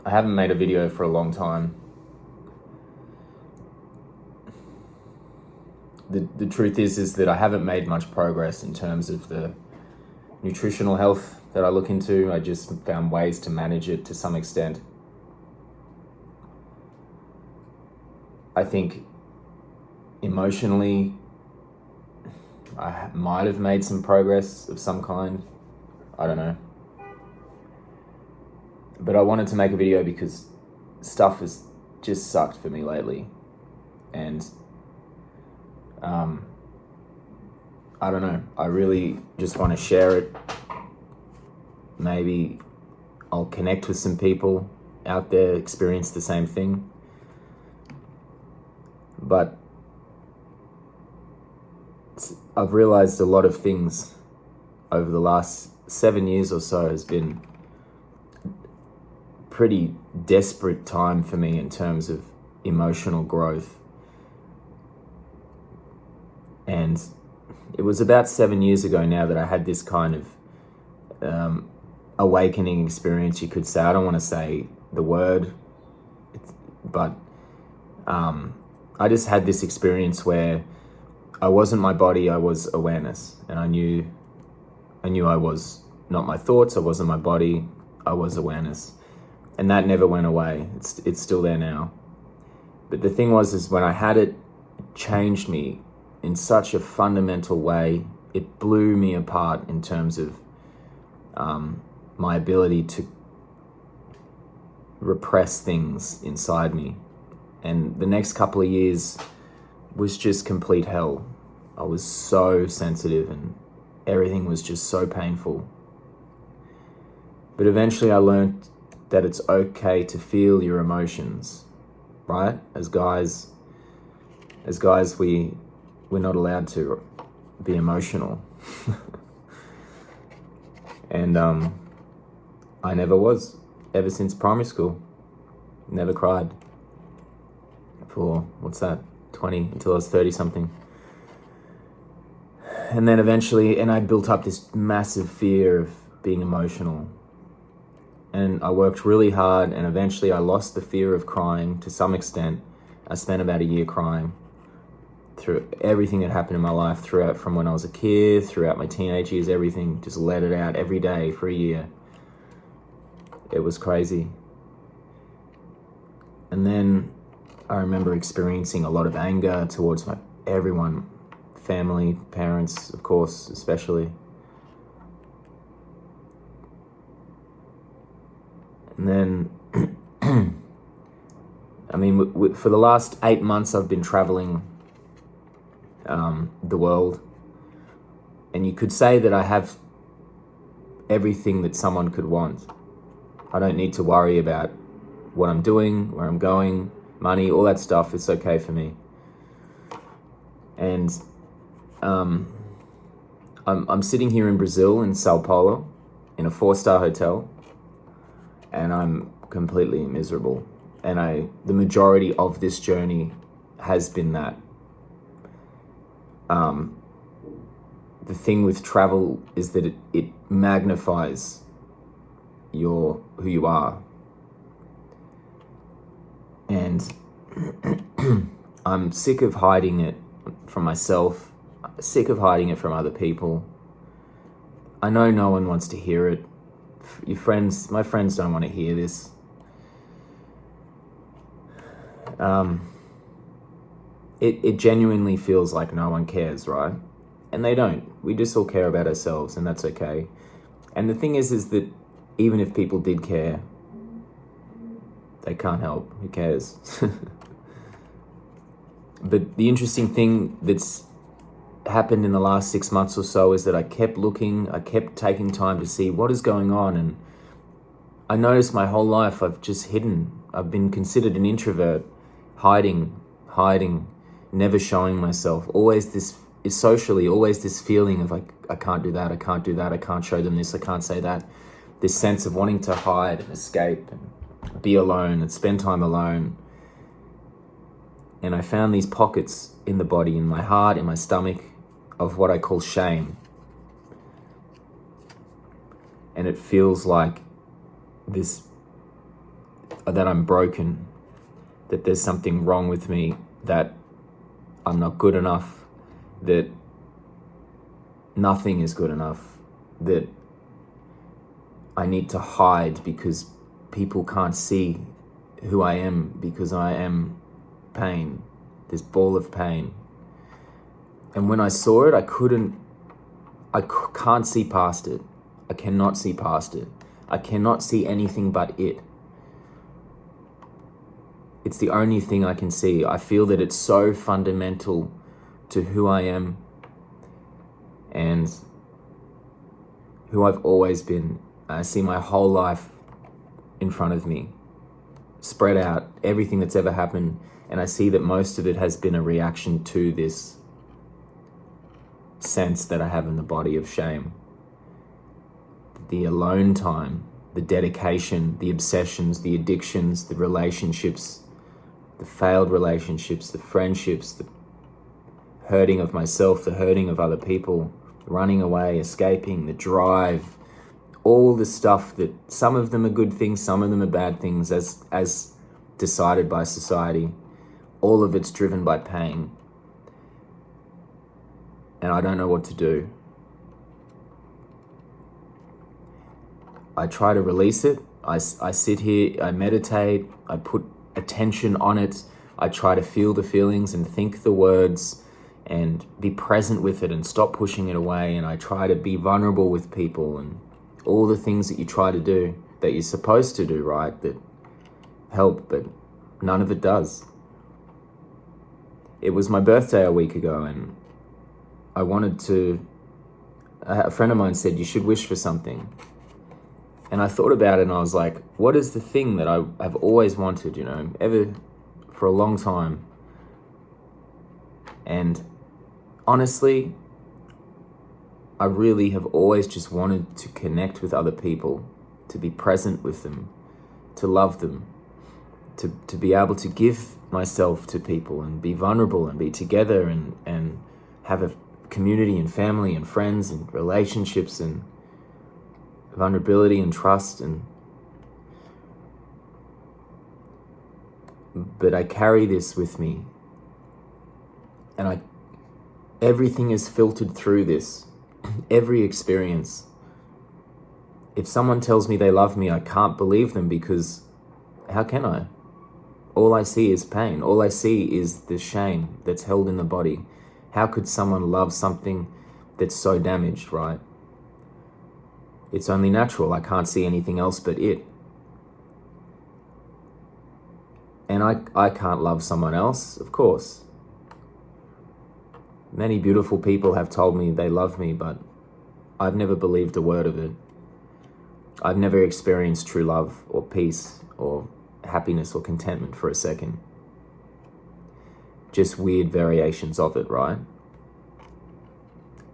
I haven't made a video for a long time. The truth is that I haven't made much progress in terms of the nutritional health that I look into. I just found ways to manage it to some extent. I think emotionally, I might have made some progress of some kind. I don't know. But I wanted to make a video because stuff has just sucked for me lately. And I don't know. I really just want to share it. Maybe I'll connect with some people out there experience the same thing. But I've realized a lot of things over the last 7 years or so has been pretty desperate time for me in terms of emotional growth. And it was about 7 years ago now that I had this kind of awakening experience, you could say. I don't want to say the word, but I just had this experience where I wasn't my body, I was awareness. And I knew I was not my thoughts, I wasn't my body, I was awareness. And that never went away. It's still there now. But the thing is when I had it, it changed me in such a fundamental way. It blew me apart in terms of my ability to repress things inside me. And the next couple of years was just complete hell. I was so sensitive and everything was just so painful. But eventually I learned that it's okay to feel your emotions, right? As guys, we're not allowed to be emotional. And I never was, ever since primary school. Never cried for, 20, until I was 30 something. And then eventually, I built up this massive fear of being emotional. And I worked really hard, and eventually I lost the fear of crying to some extent. I spent about a year crying through everything that happened in my life, throughout from when I was a kid, throughout my teenage years, everything, just let it out every day for a year. It was crazy. And then I remember experiencing a lot of anger towards everyone, family, parents, of course, especially. And then, for the last 8 months, I've been traveling the world. And you could say that I have everything that someone could want. I don't need to worry about what I'm doing, where I'm going, money, all that stuff. It's okay for me. And I'm sitting here in Brazil, in Sao Paulo, in a 4-star hotel, and I'm completely miserable. And the majority of this journey has been that. The thing with travel is that it magnifies who you are. And I'm sick of hiding it from myself, sick of hiding it from other people. I know no one wants to hear it. My friends don't want to hear this. It genuinely feels like no one cares, right? And they don't. We just all care about ourselves, and that's okay. And the thing is that even if people did care, they can't help. Who cares? But the interesting thing that's happened in the last 6 months or so is that I kept looking, I kept taking time to see what is going on. And I noticed my whole life I've just hidden. I've been considered an introvert, hiding, never showing myself. Always this feeling of like, I can't do that, I can't do that, I can't show them this, I can't say that. This sense of wanting to hide and escape and be alone and spend time alone. And I found these pockets in the body, in my heart, in my stomach, of what I call shame. And it feels like this that I'm broken, that there's something wrong with me, that I'm not good enough, that nothing is good enough, that I need to hide because people can't see who I am because I am pain, this ball of pain. And when I saw it, I can't see past it. I cannot see past it. I cannot see anything but it. It's the only thing I can see. I feel that it's so fundamental to who I am and who I've always been. I see my whole life in front of me, spread out, everything that's ever happened, and I see that most of it has been a reaction to this sense that I have in the body of shame. The alone time, the dedication, the obsessions, the addictions, the relationships, the failed relationships, the friendships, the hurting of myself, the hurting of other people, running away, escaping, the drive, all the stuff that some of them are good things, some of them are bad things as decided by society. All of it's driven by pain. And I don't know what to do. I try to release it. I sit here, I meditate, I put attention on it. I try to feel the feelings and think the words and be present with it and stop pushing it away. And I try to be vulnerable with people and all the things that you try to do, that you're supposed to do, right? That help, but none of it does. It was my birthday a week ago and I wanted to, a friend of mine said, you should wish for something. And I thought about it and I was like, what is the thing that I have always wanted, ever for a long time? And honestly, I really have always just wanted to connect with other people, to be present with them, to love them, to be able to give myself to people and be vulnerable and be together and have a community and family and friends and relationships and vulnerability and trust. But I carry this with me and everything is filtered through this. Every experience. If someone tells me they love me, I can't believe them because how can I? All I see is pain. All I see is the shame that's held in the body. How could someone love something that's so damaged, right? It's only natural. I can't see anything else but it. And I can't love someone else, of course. Many beautiful people have told me they love me, but I've never believed a word of it. I've never experienced true love or peace or happiness or contentment for a second. Just weird variations of it, right?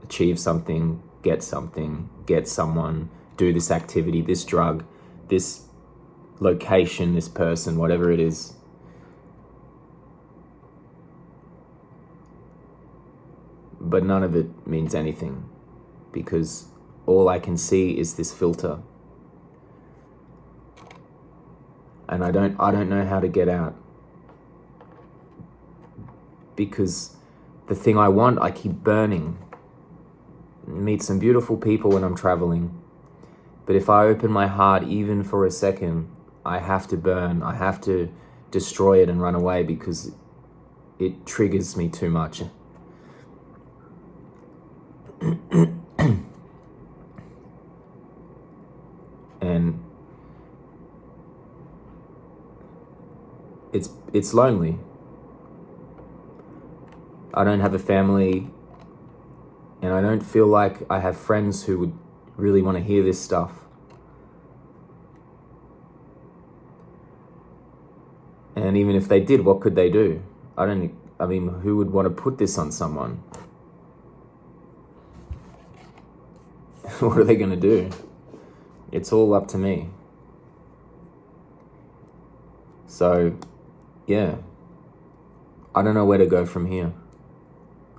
Achieve something, get someone, do this activity, this drug, this location, this person, whatever it is. But none of it means anything because all I can see is this filter. And I don't know how to get out. Because the thing I want, I keep burning. Meet some beautiful people when I'm traveling. But if I open my heart even for a second, I have to burn. I have to destroy it and run away because it triggers me too much. And it's lonely. I don't have a family and I don't feel like I have friends who would really want to hear this stuff. And even if they did, what could they do? Who would want to put this on someone? What are they going to do? It's all up to me. So, yeah. I don't know where to go from here.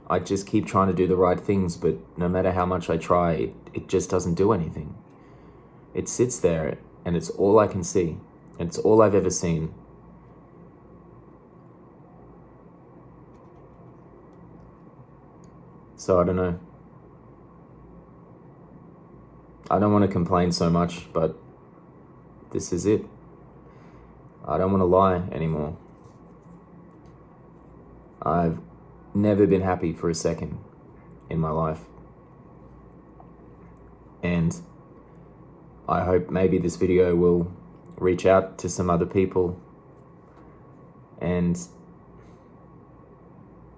I just keep trying to do the right things, but no matter how much I try, it just doesn't do anything. It sits there and it's all I can see. It's all I've ever seen. So I don't know. I don't want to complain so much, but this is it. I don't want to lie anymore. I've never been happy for a second in my life. And I hope maybe this video will reach out to some other people, and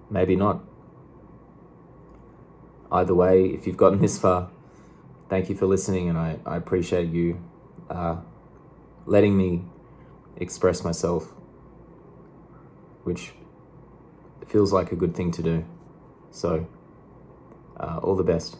maybe not. Either way, if you've gotten this far, thank you for listening, and I appreciate you letting me express myself, which feels like a good thing to do. So, all the best.